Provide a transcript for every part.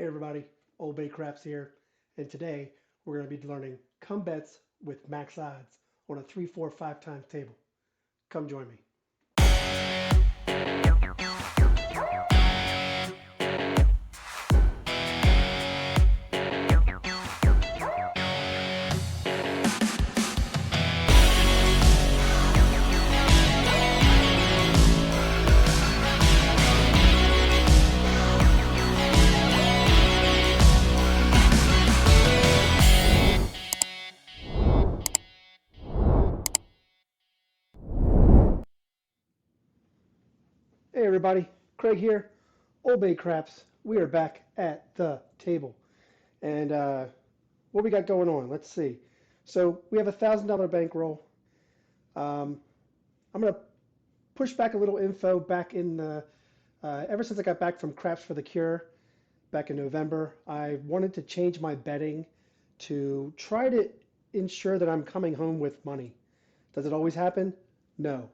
Hey everybody, OldBayCraps here, and today we're going to be learning come bets with max odds on a 3, 4, 5 times table. Come join me. Hey everybody, Craig here, OldBayCraps. We are back at the table, and what we got going on? Let's see. So we have a $1,000 bankroll. I'm going to push back a little info back in the. Ever since I got back from Craps for the Cure back in November, I wanted to change my betting to try to ensure that I'm coming home with money. Does it always happen? No.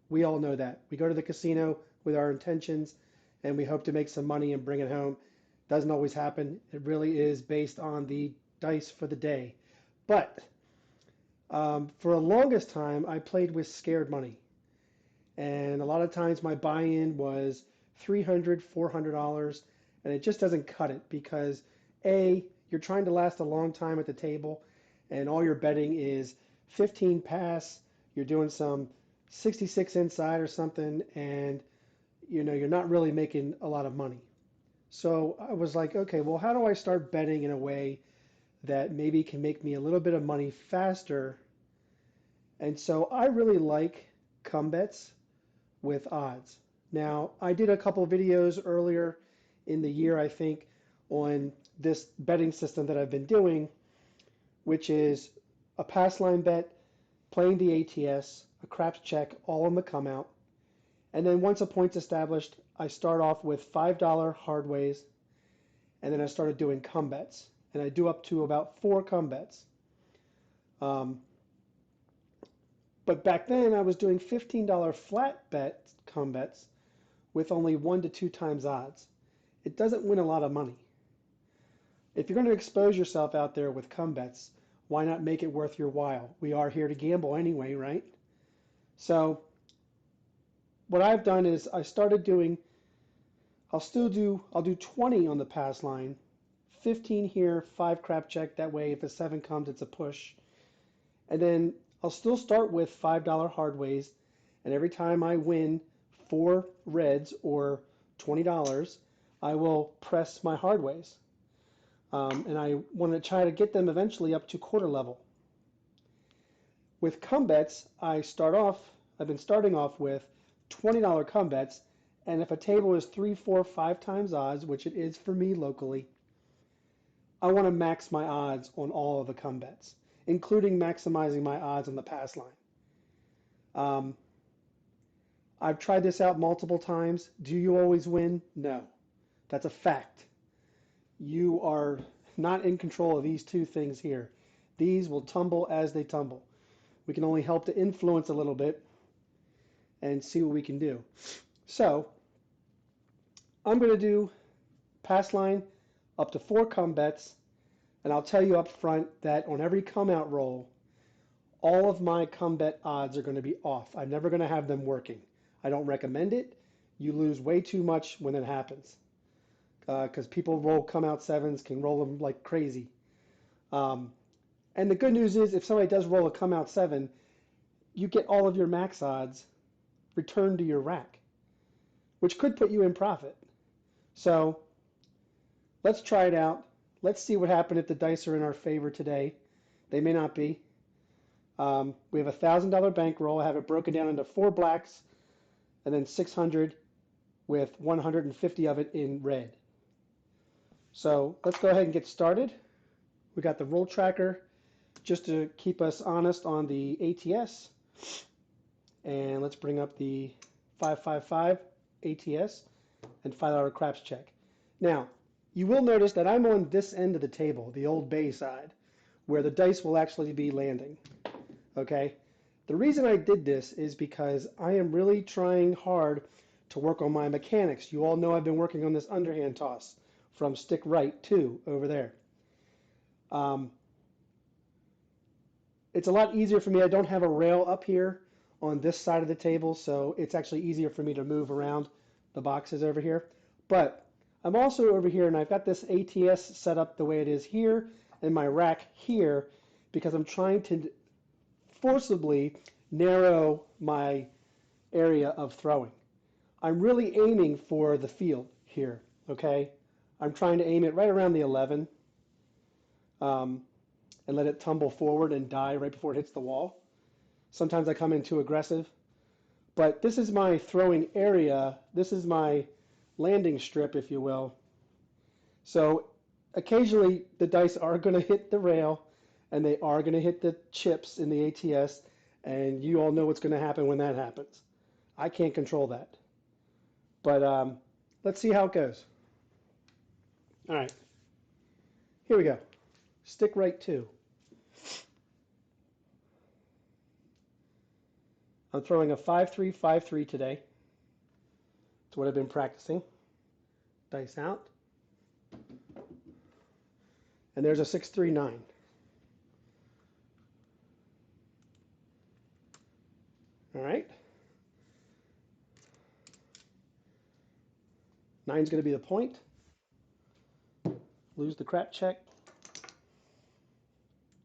We all know that. We go to the casino with our intentions and we hope to make some money and bring it home. Doesn't always happen. It really is based on the dice for the day. But for the longest time, I played with scared money. And a lot of times my buy-in was $300, $400, and it just doesn't cut it because A, you're trying to last a long time at the table, and all your betting is 15 pass, you're doing some 66 inside or something, and you're not really making a lot of money. So I was like, okay, well, how do I start betting in a way that maybe can make me a little bit of money faster? And so I really like come bets with odds. Now, I did a couple videos earlier in the year, I think, on this betting system that I've been doing, which is a pass line bet, playing the ATS, a craps check, all on the come out. And then once a point's established, I start off with $5 hard ways, and then I started doing come bets. And I do up to about 4 come bets. But back then I was doing $15 flat bet come bets with only 1 to 2 times odds. It doesn't win a lot of money. If you're going to expose yourself out there with come bets, why not make it worth your while? We are here to gamble anyway, right? So what I've done is I started doing, I'll do 20 on the pass line, 15 here, 5 crap check. That way if a 7 comes, it's a push. And then I'll still start with $5 hard ways, and every time I win 4 reds or $20, I will press my hard ways. And I want to try to get them eventually up to quarter level. With come bets, I've been starting off with $20 come bets, and if a table is 3, 4, 5 times odds, which it is for me locally, I want to max my odds on all of the come bets, including maximizing my odds on the pass line. I've tried this out multiple times. Do you always win? No. That's a fact. You are not in control of these two things here. These will tumble as they tumble. We can only help to influence a little bit and see what we can do. So I'm going to do pass line up to 4 come bets, and I'll tell you up front that on every come out roll, all of my come bet odds are going to be off. I'm never going to have them working. I don't recommend it. You lose way too much when it happens because people roll come out 7s, can roll them like crazy. And the good news is if somebody does roll a come out 7, you get all of your max odds returned to your rack, which could put you in profit. So let's try it out. Let's see what happens if the dice are in our favor today. They may not be. We have a $1,000 bankroll. I have it broken down into 4 blacks and then 600 with 150 of it in red. So let's go ahead and get started. We got the roll tracker just to keep us honest on the ATS. And let's bring up the 555 ATS and $5 craps check. Now, you will notice that I'm on this end of the table, the OldBay side, where the dice will actually be landing. Okay? The reason I did this is because I am really trying hard to work on my mechanics. You all know I've been working on this underhand toss from stick right 2 over there. Um, it's a lot easier for me. I don't have a rail up here on this side of the table, so it's actually easier for me to move around the boxes over here. But I'm also over here, and I've got this ATS set up the way it is here, and my rack here, because I'm trying to forcibly narrow my area of throwing. I'm really aiming for the field here, okay? I'm trying to aim it right around the 11 and let it tumble forward and die right before it hits the wall. Sometimes I come in too aggressive, but this is my throwing area. This is my landing strip, if you will. So occasionally the dice are going to hit the rail and they are going to hit the chips in the ATS, and you all know what's going to happen when that happens. I can't control that. But let's see how it goes. All right, here we go. Stick right 2. I'm throwing a 5-3, 5-3 today. That's what I've been practicing. Dice out. And there's a 6-3, 9. All right. 9's going to be the point. Lose the crap check.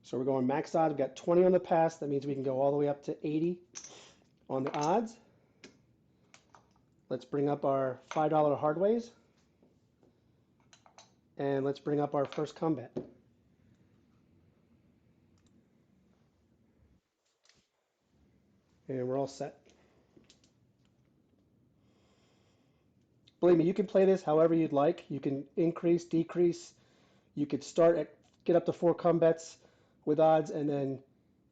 So we're going max odds. We've got 20 on the pass. That means we can go all the way up to 80 on the odds. Let's bring up our $5 hardways. And let's bring up our first come bet. And we're all set. Believe me, you can play this however you'd like. You can increase, decrease. You could start at, get up to 4 come bets with odds, and then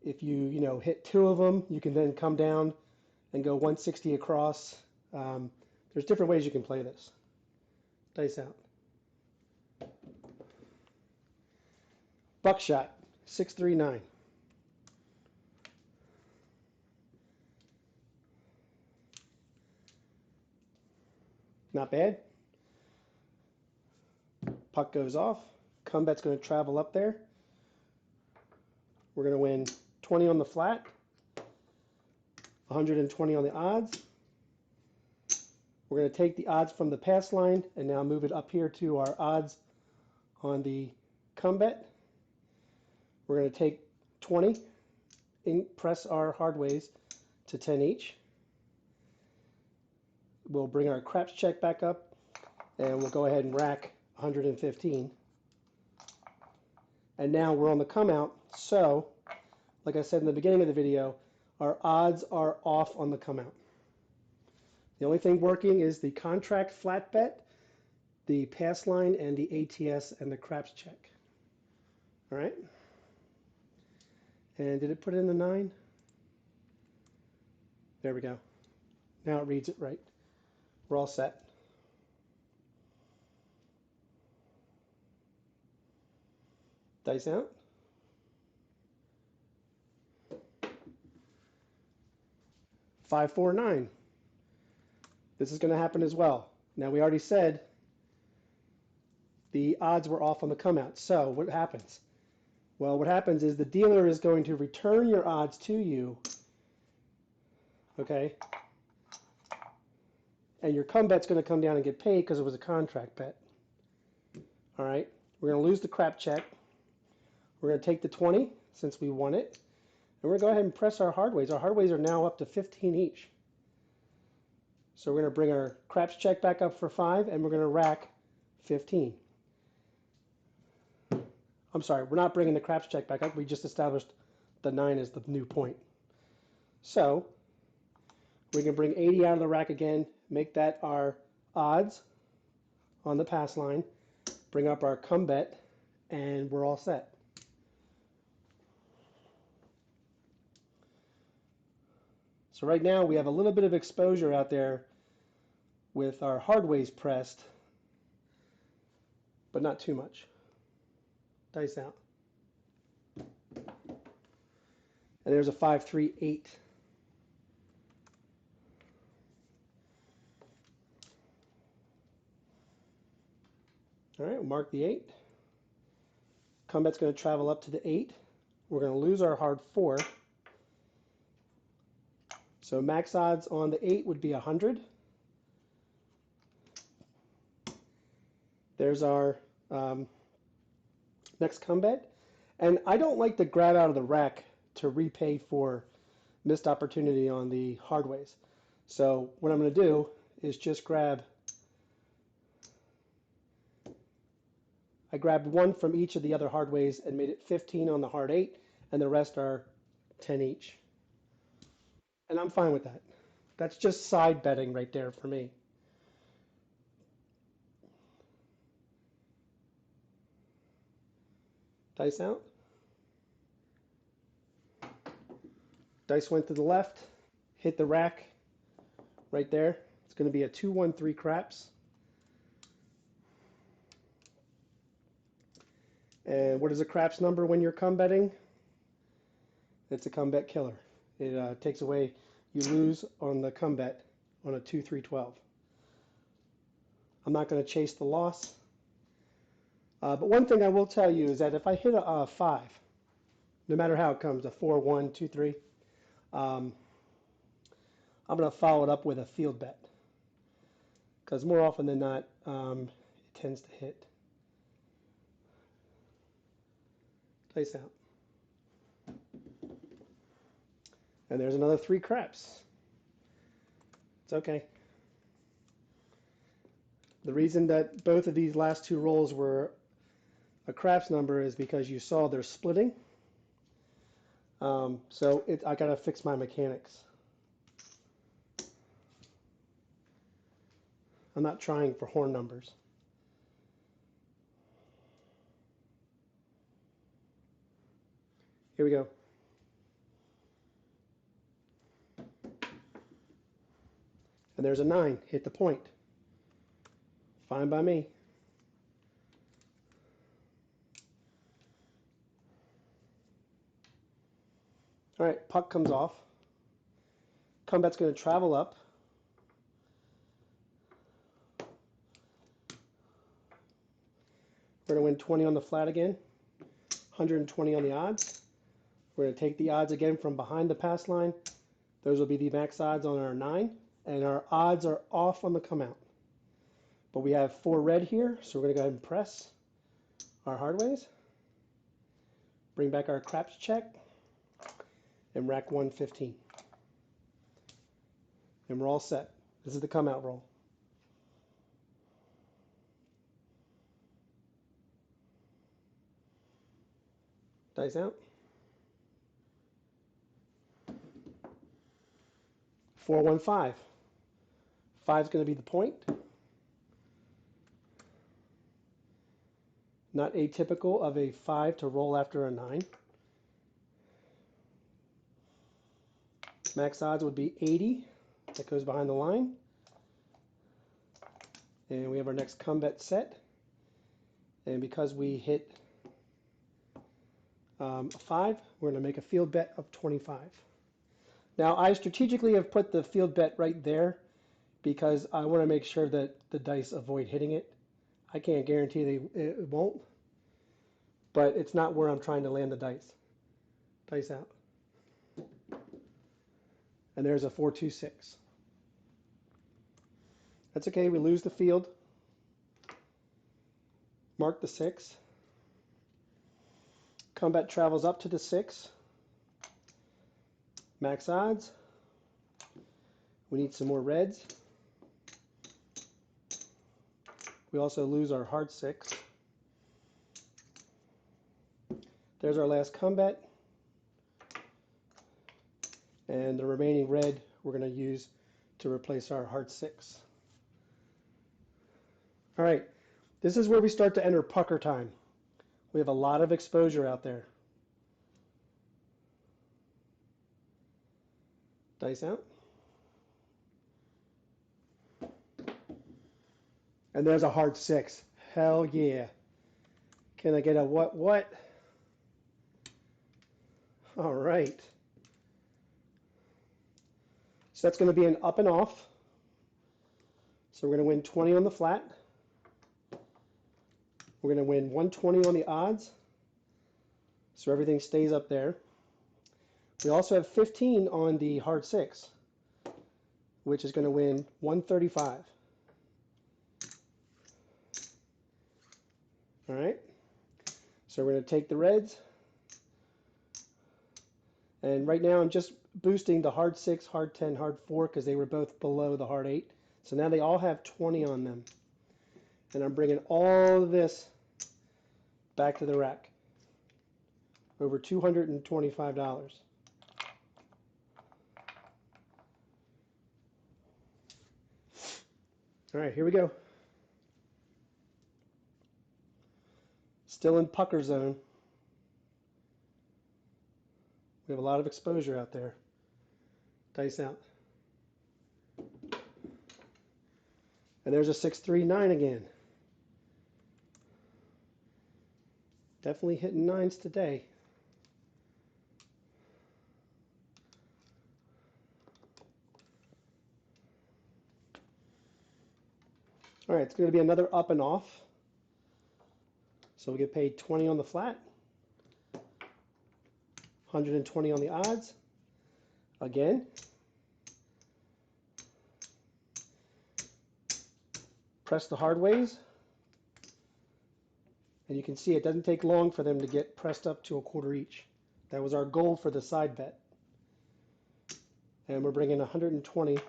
if you hit 2 of them, you can then come down and go 160 across. There's different ways you can play this. Dice out. Buckshot, 6-3, 9. Not bad. Puck goes off. Come bet's going to travel up there. We're going to win 20 on the flat, 120 on the odds. We're going to take the odds from the pass line and now move it up here to our odds on the come bet. We're going to take 20, press our hardways to 10 each. We'll bring our craps check back up, and we'll go ahead and rack 115. And now we're on the come out, so like I said in the beginning of the video, our odds are off on the come out. The only thing working is the contract flat bet, the pass line, and the ATS and the craps check. All right. And did it put in the 9? There we go. Now it reads it right. We're all set. Dice out. Five, 4, 9. This is going to happen as well. Now we already said the odds were off on the come out. So what happens? Well, what happens is the dealer is going to return your odds to you. Okay? And your come bet's going to come down and get paid because it was a contract bet. All right? We're going to lose the crap check. We're going to take the 20 since we won it. And we're going to go ahead and press our hardways. Our hardways are now up to 15 each. So we're going to bring our craps check back up for 5, and we're going to rack 15. I'm sorry, we're not bringing the craps check back up. We just established the 9 as the new point. So we can bring 80 out of the rack again, make that our odds on the pass line, bring up our come bet, and we're all set. So right now we have a little bit of exposure out there with our hardways pressed, but not too much. Dice out. And there's a 5, 3, 8. All right, we'll mark the 8. Combat's going to travel up to the 8. We're going to lose our hard 4. So max odds on the 8 would be 100. There's our next combat. And I don't like to grab out of the rack to repay for missed opportunity on the hard ways. So what I'm going to do is just I grabbed 1 from each of the other hard ways and made it 15 on the hard 8, and the rest are 10 each. And I'm fine with that. That's just side betting right there for me. Dice out. Dice went to the left, hit the rack right there. It's going to be a 2-1-3 craps. And what is a craps number when you're come betting? It's a come bet killer. It takes away, you lose on the come bet on a 2-3-12. I'm not going to chase the loss. But one thing I will tell you is that if I hit a 5, no matter how it comes, a 4, 1, 2, 3, I'm going to follow it up with a field bet. Because more often than not, it tends to hit. Dice out. And there's another 3 craps. It's okay. The reason that both of these last 2 rolls were a craps number is because you saw they're splitting. So I got to fix my mechanics. I'm not trying for horn numbers. Here we go. And there's a 9. Hit the point. Fine by me. All right, puck comes off. Combat's going to travel up. We're going to win 20 on the flat again, 120 on the odds. We're going to take the odds again from behind the pass line. Those will be the max odds on our 9, and our odds are off on the come out. But we have 4 red here, so we're going to go ahead and press our hard ways. Bring back our craps check, and rack 115. And we're all set. This is the come out roll. Dice out. 4, 1, 5. 5 is going to be the point. Not atypical of a 5 to roll after a 9. Max odds would be 80. That goes behind the line. And we have our next come bet set. And because we hit a 5, we're going to make a field bet of 25. Now, I strategically have put the field bet right there because I want to make sure that the dice avoid hitting it. I can't guarantee it won't, but it's not where I'm trying to land the dice. Dice out. And there's a 4, 2, 6. That's okay, we lose the field. Mark the 6. Combat travels up to the 6. Max odds. We need some more reds. We also lose our hard 6. There's our last combat. And the remaining red we're going to use to replace our hard 6. All right, this is where we start to enter pucker time. We have a lot of exposure out there. Dice out. And there's a hard 6. Hell yeah. Can I get a what? All right. So that's going to be an up and off. So we're going to win 20 on the flat. We're going to win 120 on the odds, so everything stays up there. We also have 15 on the hard 6, which is going to win 135. All right, so we're going to take the reds, and right now I'm just boosting the hard 6, hard 10, hard 4 because they were both below the hard 8. So now they all have 20 on them. And I'm bringing all of this back to the rack. Over $225. All right, here we go. Still in pucker zone. We have a lot of exposure out there. Dice out. And there's a 639 again. Definitely hitting 9s today. All right, it's going to be another up and off. So we get paid 20 on the flat, 120 on the odds. Again. Press the hard ways. And you can see it doesn't take long for them to get pressed up to a quarter each. That was our goal for the side bet. And we're bringing 120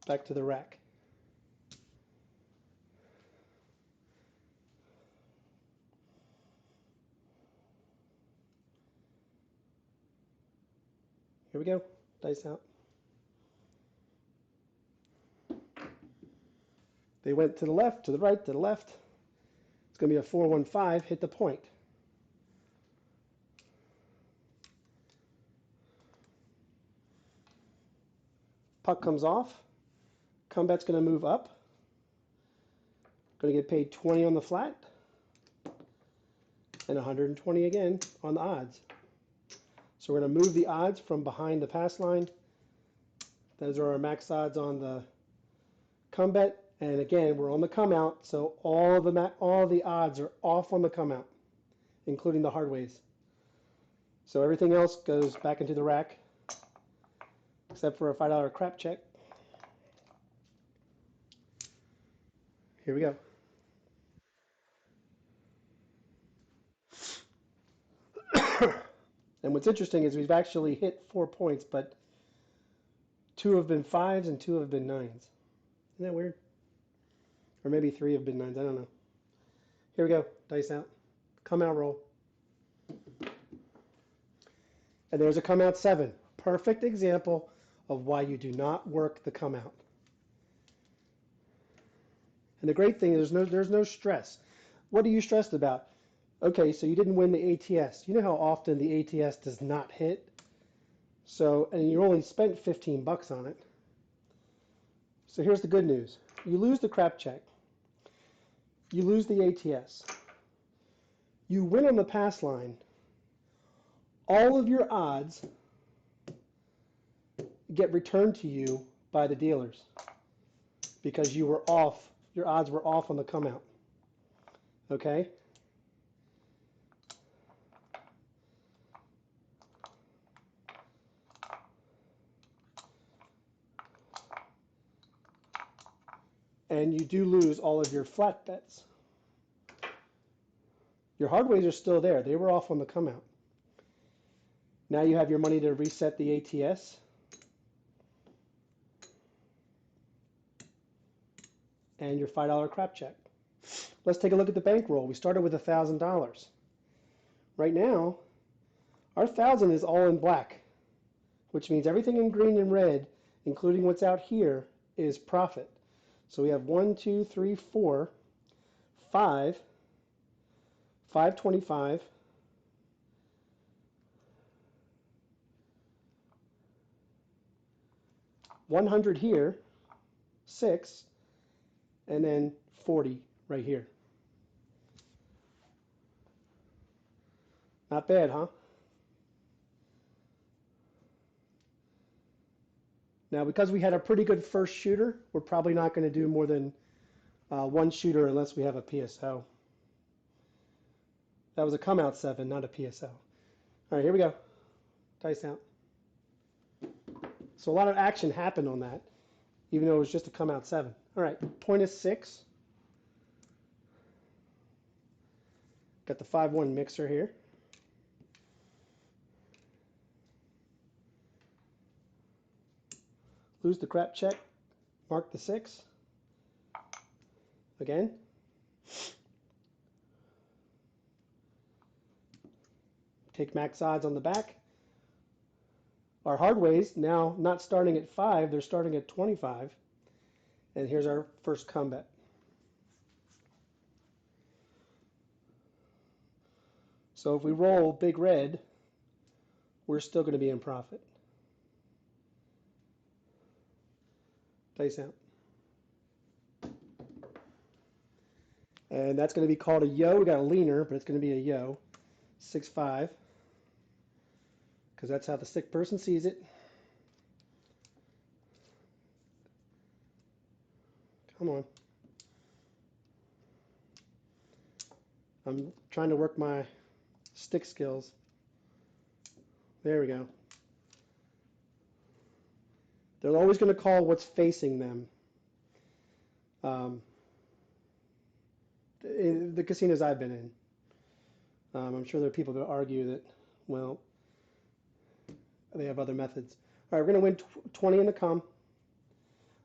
back to the rack. Here we go. Dice out. They went to the left, to the right, to the left. It's going to be a 4-1-5. Hit the point. Puck comes off. Comeback's going to move up. Going to get paid 20 on the flat. And 120 again on the odds. So we're going to move the odds from behind the pass line. Those are our max odds on the come bet. And again, we're on the come out, so all the odds are off on the come out, including the hard ways. So everything else goes back into the rack, except for a $5 crap check. Here we go. And what's interesting is we've actually hit 4 points, but 2 have been 5s and 2 have been 9s. Isn't that weird? Or maybe 3 have been 9s. I don't know. Here we go. Dice out. Come out roll. And there's a come out 7. Perfect example of why you do not work the come out. And the great thing is there's no stress. What are you stressed about? Okay, so you didn't win the ATS. You know how often the ATS does not hit? So, and you only spent 15 bucks on it. So here's the good news. You lose the crap check. You lose the ATS. You win on the pass line. All of your odds get returned to you by the dealers because you were off. Your odds were off on the come out. Okay? And you do lose all of your flat bets. Your hard ways are still there. They were off on the come out. Now you have your money to reset the ATS. And your $5 crap check. Let's take a look at the bankroll. We started with $1,000. Right now, our 1,000 is all in black, which means everything in green and red, including what's out here, is profit. So we have 1, 2, 3, 4, 5, 525, 100 here, 6, and then 40 right here. Not bad, huh? Now, because we had a pretty good first shooter, we're probably not going to do more than One shooter unless we have a PSO. That was a come out 7, not a PSO. All right, here we go. Dice out. So a lot of action happened on that, even though it was just a come out 7. All right, point is 6. Got the 5-1 mixer here. Lose the crap check. Mark the 6. Again. Take max odds on the back. Our hard ways now not starting at 5, they're starting at 25. And here's our first come bet. So if we roll big red, we're still going to be in profit. Dice out. And that's going to be called a yo. We got a leaner, but it's going to be a yo. 6-5. Because that's how the sick person sees it. Come on. I'm trying to work my stick skills. There we go. They're always going to call what's facing them. In the casinos I've been in. I'm sure there are people that argue that, well, they have other methods. All right, we're going to win 20 in the come.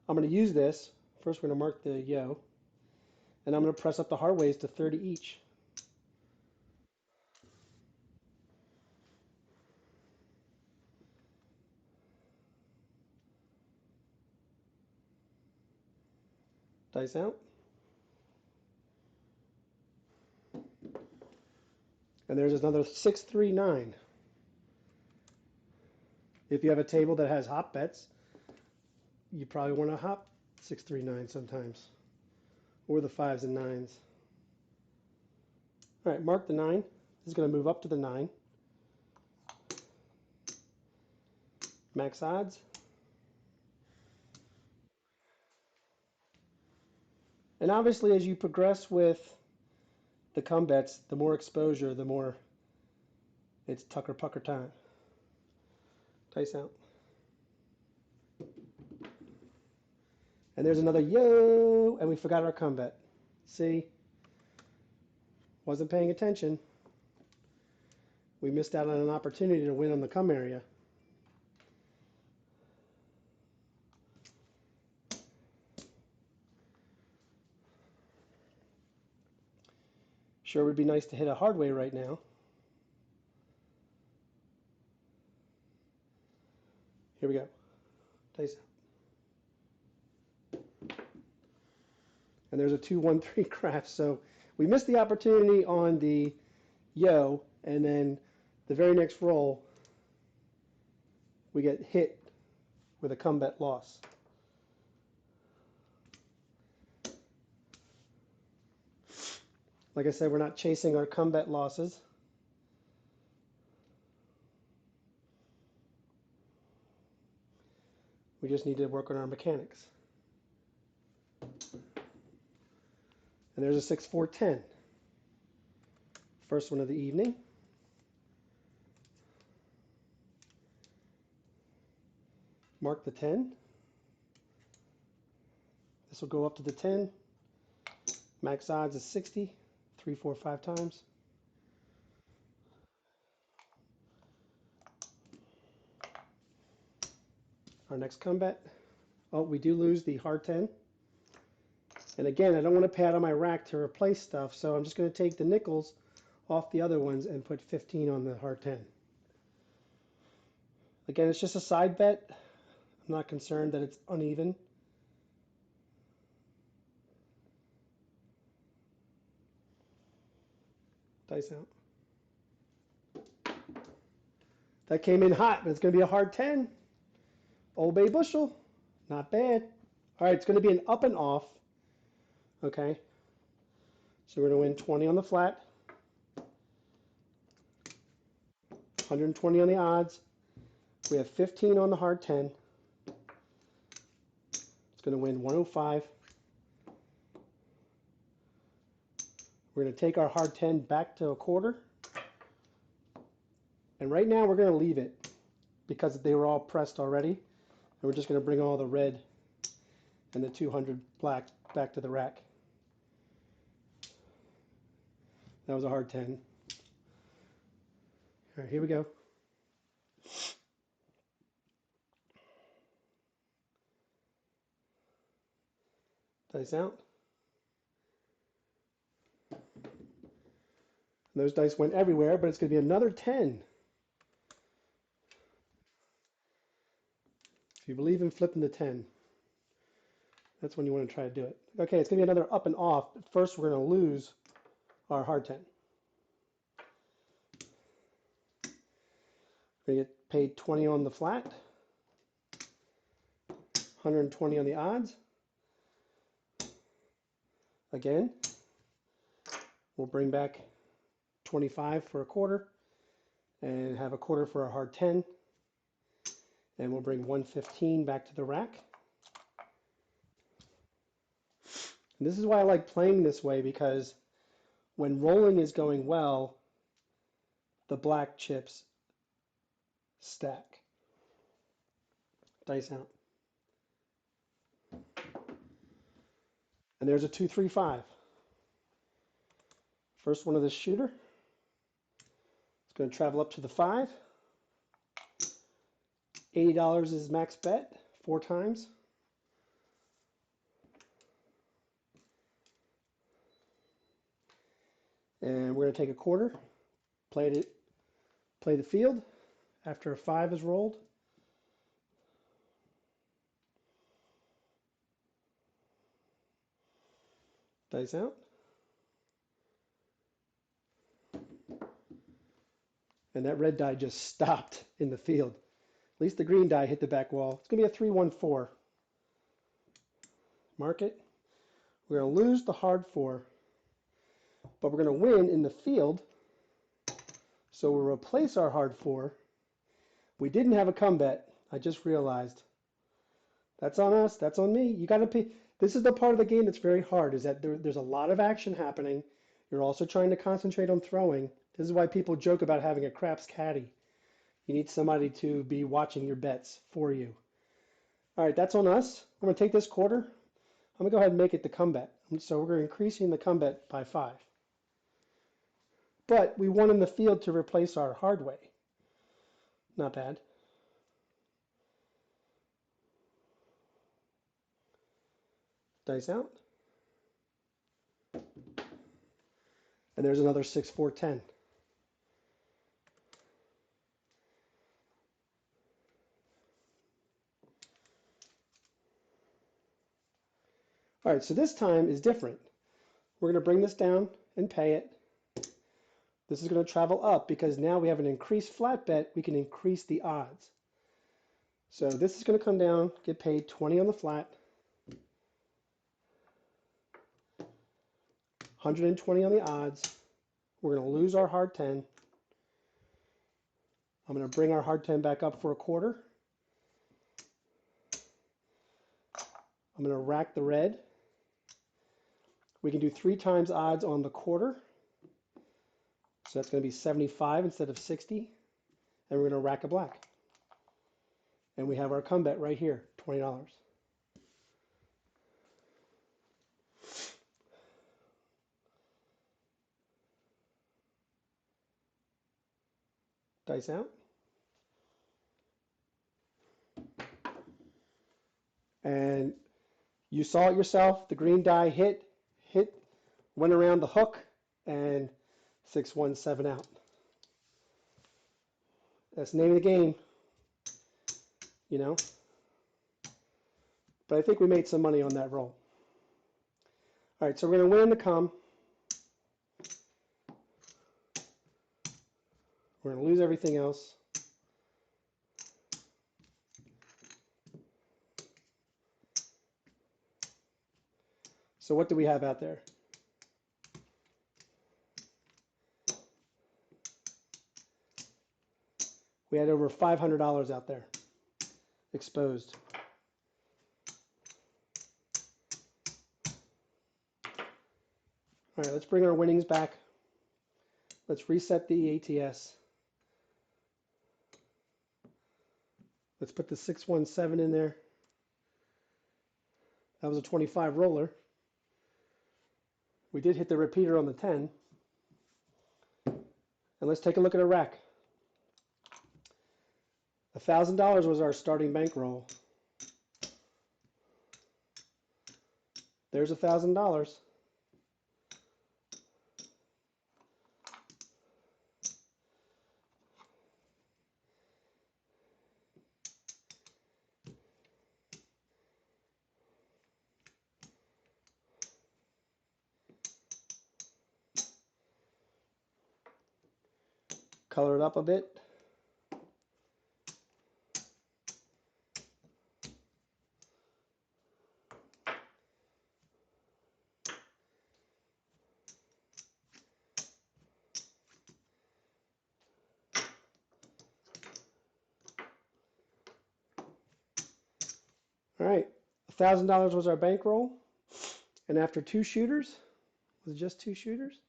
I'm going to use this. First, we're going to mark the yo. And I'm going to press up the hard ways to 30 each. Dice out. And there's another 6-3-9. If you have a table that has hop bets, you probably want to hop 6-3-9 sometimes. Or the 5s and 9s. All right, mark the 9. This is going to move up to the 9. Max odds. And obviously, as you progress with the come bets, the more exposure, the more it's Tucker Pucker time. Dice out. And there's another yo, and we forgot our come bet. See? Wasn't paying attention. We missed out on an opportunity to win on the come area. Sure would be nice to hit a hard way right now. Here we go. Dice out. And there's a 2-1-3 craft. So we missed the opportunity on the yo, and then the very next roll, we get hit with a come bet loss. Like I said, we're not chasing our come bet losses. We just need to work on our mechanics. And there's a 6-4-10. First one of the evening. Mark the 10. This will go up to the 10. Max odds is 60. 3, 4, 5 times. Our next come bet. Oh, we do lose the hard 10. And again, I don't want to pad on my rack to replace stuff, so I'm just going to take the nickels off the other ones and put 15 on the hard 10. Again, it's just a side bet. I'm not concerned that it's uneven. Dice out. That came in hot, but it's going to be a hard 10. OldBay bushel. Not bad. All right, it's going to be an up and off. Okay. So we're going to win 20 on the flat. 120 on the odds. We have 15 on the hard 10. It's going to win 105. We're going to take our hard 10 back to a quarter. And right now we're going to leave it because they were all pressed already. And we're just going to bring all the red and the 200 black back to the rack. That was a hard 10. All right, here we go. Dice out. And those dice went everywhere, but it's going to be another 10. If you believe in flipping the 10, that's when you want to try to do it. Okay, it's going to be another up and off, but first we're going to lose our hard 10. We're going to get paid 20 on the flat, 120 on the odds. Again, we'll bring back 25 for a quarter and have a quarter for a hard 10. And we'll bring 115 back to the rack. And this is why I like playing this way, because when rolling is going well, the black chips stack. Dice out. And there's a 2, 3, 5. First one of this shooter. It's going to travel up to the 5. $80 is max bet, 4 times. And we're going to take a quarter, play the field after a 5 is rolled. Dice out. And that red die just stopped in the field. At least the green die hit the back wall. It's going to be a 3-1-4. Mark it. We're going to lose the hard 4, but we're going to win in the field. So we'll replace our hard 4. We didn't have a come bet. I just realized. That's on us. That's on me. You got to pay. This is the part of the game that's very hard, is that there's a lot of action happening. You're also trying to concentrate on throwing. This is why people joke about having a craps caddy. You need somebody to be watching your bets for you. All right, that's on us. I'm going to take this quarter. I'm going to go ahead and make it the come bet. So we're increasing the come bet by 5. But we won in the field to replace our hard way. Not bad. Dice out. And there's another 6, 4, 10. All right, so this time is different. We're going to bring this down and pay it. This is going to travel up because now we have an increased flat bet. We can increase the odds. So this is going to come down, get paid 20 on the flat, 120 on the odds. We're going to lose our hard 10. I'm going to bring our hard 10 back up for a quarter. I'm going to rack the red. We can do 3 times odds on the quarter. So that's going to be 75 instead of 60. And we're going to rack a black. And we have our come bet right here, $20. Dice out. And you saw it yourself. The green die hit, went around the hook, and 6, 1, 7 out. That's the name of the game, you know. But I think we made some money on that roll. All right, so we're going to win the come. We're going to lose everything else. So what do we have out there? We had over $500 out there exposed. All All right, let's bring our winnings back. Let's reset the ATS. Let's put the 617 in there. That was a 25 roller. We did hit the repeater on the 10. And let's take a look at a rack. $1,000 was our starting bankroll. There's $1,000. Color it up a bit. All right, $1,000 was our bankroll. And after 2 shooters, was it just 2 shooters?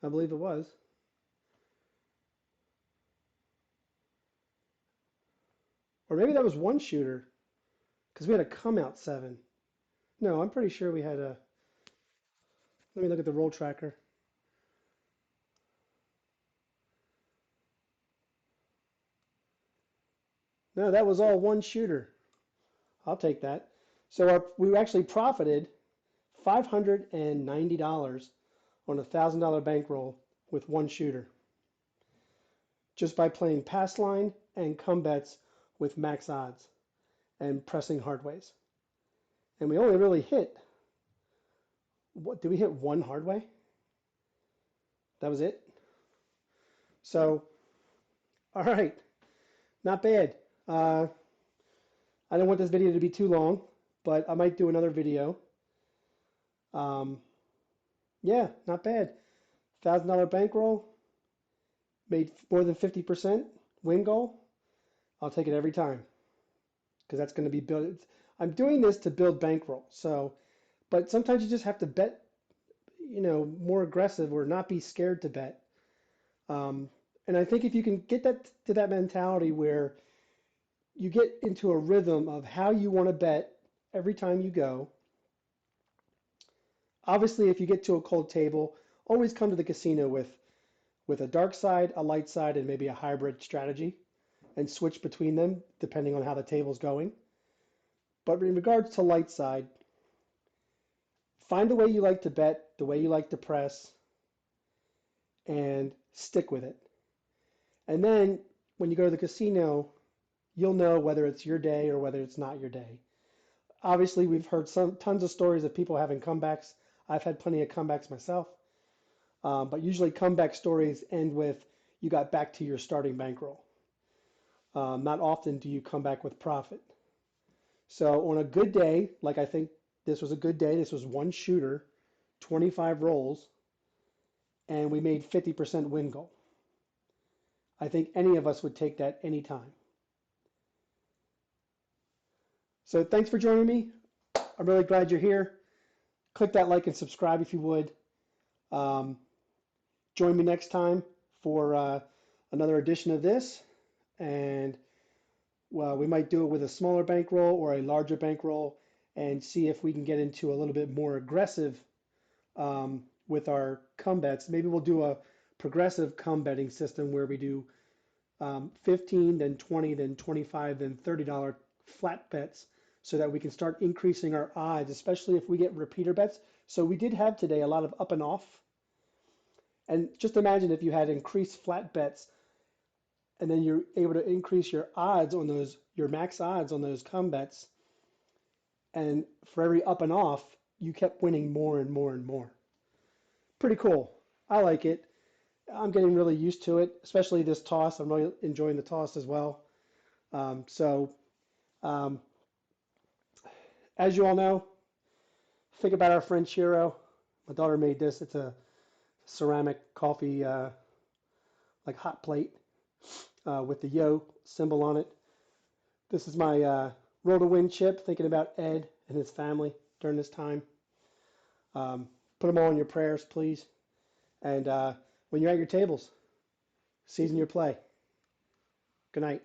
I believe it was. Or maybe that was 1 shooter, because we had a come out 7. No, I'm pretty sure we had a, let me look at the roll tracker. No, that was all 1 shooter. I'll take that. So we actually profited $590 on a $1,000 bankroll with 1 shooter, just by playing pass line and come bets with max odds and pressing hard ways. And we only really hit, what did we hit? 1 hard way? That was it. So, all right, not bad. I don't want this video to be too long, but I might do another video. Yeah, not bad. $1,000 bankroll, made more than 50% win goal. I'll take it every time, because that's going to be built. I'm doing this to build bankroll. So, but sometimes you just have to bet, more aggressive or not be scared to bet. And I think if you can get that to that mentality where you get into a rhythm of how you want to bet every time you go. Obviously, if you get to a cold table, always come to the casino with a dark side, a light side, and maybe a hybrid strategy, and switch between them depending on how the table's going. But in regards to light side, find the way you like to bet, the way you like to press, and stick with it. And then when you go to the casino, you'll know whether it's your day or whether it's not your day. Obviously, we've heard tons of stories of people having comebacks. I've had plenty of comebacks myself. But usually comeback stories end with you got back to your starting bankroll. Not often do you come back with profit. So on a good day, like I think this was a good day, this was 1 shooter, 25 rolls, and we made 50% win goal. I think any of us would take that anytime. So thanks for joining me. I'm really glad you're here. Click that like and subscribe if you would. Join me next time for another edition of this. And well, we might do it with a smaller bankroll or a larger bankroll and see if we can get into a little bit more aggressive with our come bets. Maybe we'll do a progressive come betting system where we do 15, then 20, then 25, then $30 flat bets so that we can start increasing our odds, especially if we get repeater bets. So we did have today a lot of up and off. And just imagine if you had increased flat bets and then you're able to increase your odds on those, your max odds on those come bets. And for every up and off, you kept winning more and more and more. Pretty cool. I like it. I'm getting really used to it, especially this toss. I'm really enjoying the toss as well. As you all know, think about our friend Shiro. My daughter made this. It's a ceramic coffee, like hot plate with the yo symbol on it. This is my roll to win chip, thinking about Ed and his family during this time. Put them all in your prayers, please. And when you're at your tables, season your play. Good night.